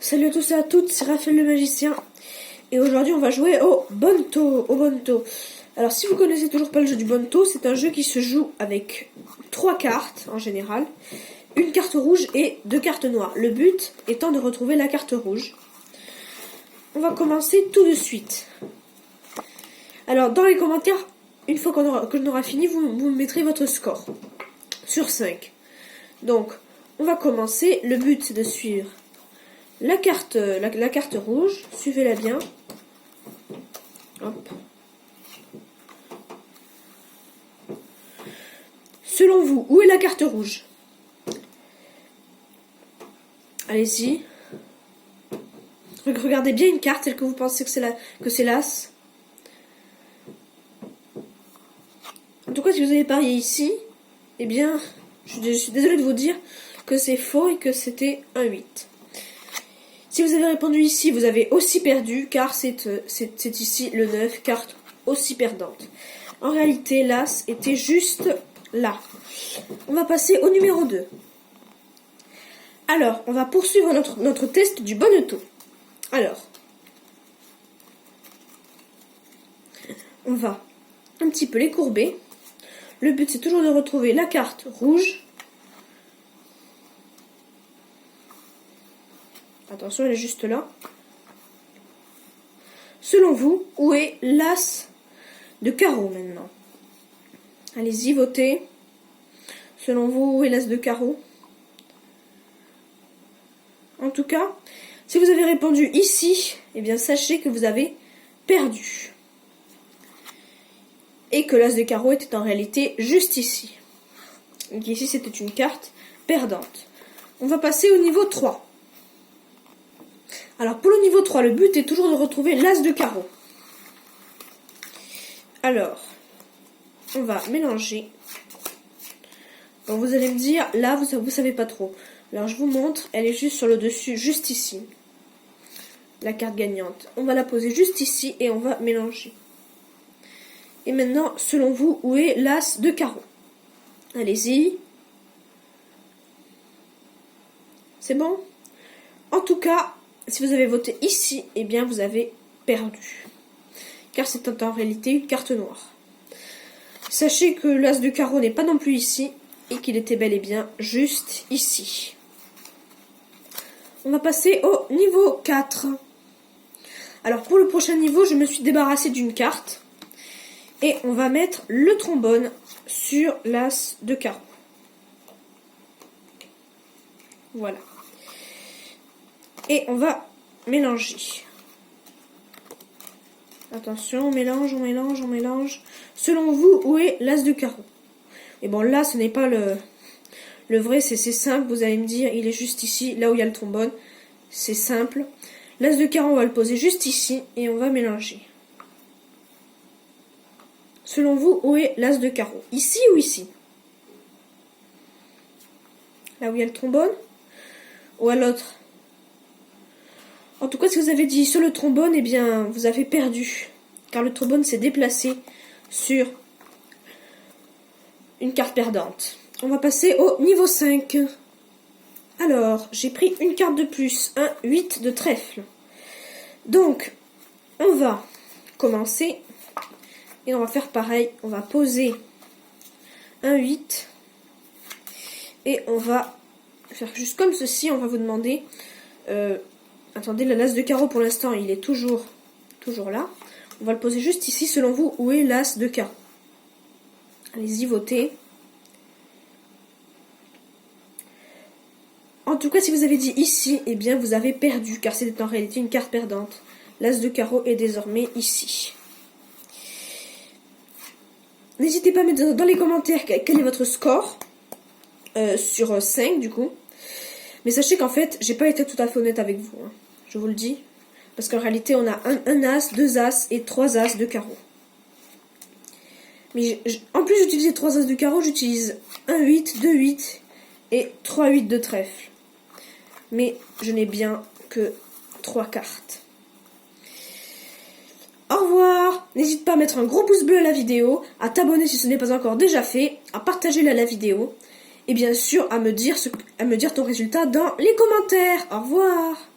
Salut à tous et à toutes, c'est Raphaël le magicien. Et aujourd'hui on va jouer au Bonto. Alors si vous connaissez toujours pas le jeu du Bonto, c'est un jeu qui se joue avec 3 cartes en général. Une carte rouge et 2 cartes noires. Le but étant de retrouver la carte rouge. On va commencer tout de suite. Alors dans les commentaires, une fois qu'on aura fini, vous mettrez votre score sur 5. Donc on va commencer. Le but c'est de suivre la carte rouge, suivez-la bien. Hop. Selon vous, où est la carte rouge? Allez-y. Regardez bien une carte, celle que vous pensez que c'est l'as. En tout cas, si vous avez parié ici, eh bien, je suis désolée de vous dire que c'est faux et que c'était un 8. Si vous avez répondu ici, vous avez aussi perdu, car c'est ici le 9, carte aussi perdante. En réalité, l'as était juste là. On va passer au numéro 2. Alors, on va poursuivre notre test du Bonto. Alors, on va un petit peu les courber. Le but, c'est toujours de retrouver la carte rouge. Attention, elle est juste là. Selon vous, où est l'as de carreau maintenant? Allez-y, votez. Selon vous, où est l'as de carreau? En tout cas, si vous avez répondu ici, eh bien sachez que vous avez perdu. Et que l'as de carreau était en réalité juste ici. Donc ici, c'était une carte perdante. On va passer au niveau 3. Alors, pour le niveau 3, le but est toujours de retrouver l'as de carreau. Alors, on va mélanger. Donc, vous allez me dire, là, vous savez pas trop. Alors, je vous montre, elle est juste sur le dessus, juste ici. La carte gagnante. On va la poser juste ici et on va mélanger. Et maintenant, selon vous, où est l'as de carreau? Allez-y. C'est bon? En tout cas, si vous avez voté ici, eh bien vous avez perdu. Car c'est en réalité une carte noire. Sachez que l'as de carreau n'est pas non plus ici, et qu'il était bel et bien juste ici. On va passer au niveau 4. Alors pour le prochain niveau, je me suis débarrassée d'une carte. Et on va mettre le trombone sur l'as de carreau. Voilà. Et on va mélanger. Attention, on mélange. Selon vous, où est l'as de carreau? Et bon, là, ce n'est pas le vrai, c'est simple. Vous allez me dire, il est juste ici, là où il y a le trombone. C'est simple. L'as de carreau, on va le poser juste ici et on va mélanger. Selon vous, où est l'as de carreau? Ici ou ici? Là où il y a le trombone? Ou à l'autre? En tout cas, si vous avez dit sur le trombone, eh bien, vous avez perdu. Car le trombone s'est déplacé sur une carte perdante. On va passer au niveau 5. Alors, j'ai pris une carte de plus, un 8 de trèfle. Donc, on va commencer. Et on va faire pareil. On va poser un 8. Et on va faire juste comme ceci. On va vous demander... attendez, le l'as de carreau pour l'instant, il est toujours là. On va le poser juste ici. Selon vous, où est l'as de carreau? Allez-y, votez. En tout cas, si vous avez dit ici, eh bien, vous avez perdu, car c'est en réalité une carte perdante. L'as de carreau est désormais ici. N'hésitez pas à mettre dans les commentaires quel est votre score sur 5, du coup. Mais sachez qu'en fait, j'ai pas été tout à fait honnête avec vous, hein, je vous le dis. Parce qu'en réalité, on a un as, 2 as et 3 as de carreau. Mais en plus d'utiliser 3 as de carreau, j'utilise un 8, 2 8 et 3 8 de trèfle. Mais je n'ai bien que 3 cartes. Au revoir! N'hésite pas à mettre un gros pouce bleu à la vidéo, à t'abonner si ce n'est pas encore déjà fait, à partager la vidéo. Et bien sûr, à me dire ton résultat dans les commentaires. Au revoir!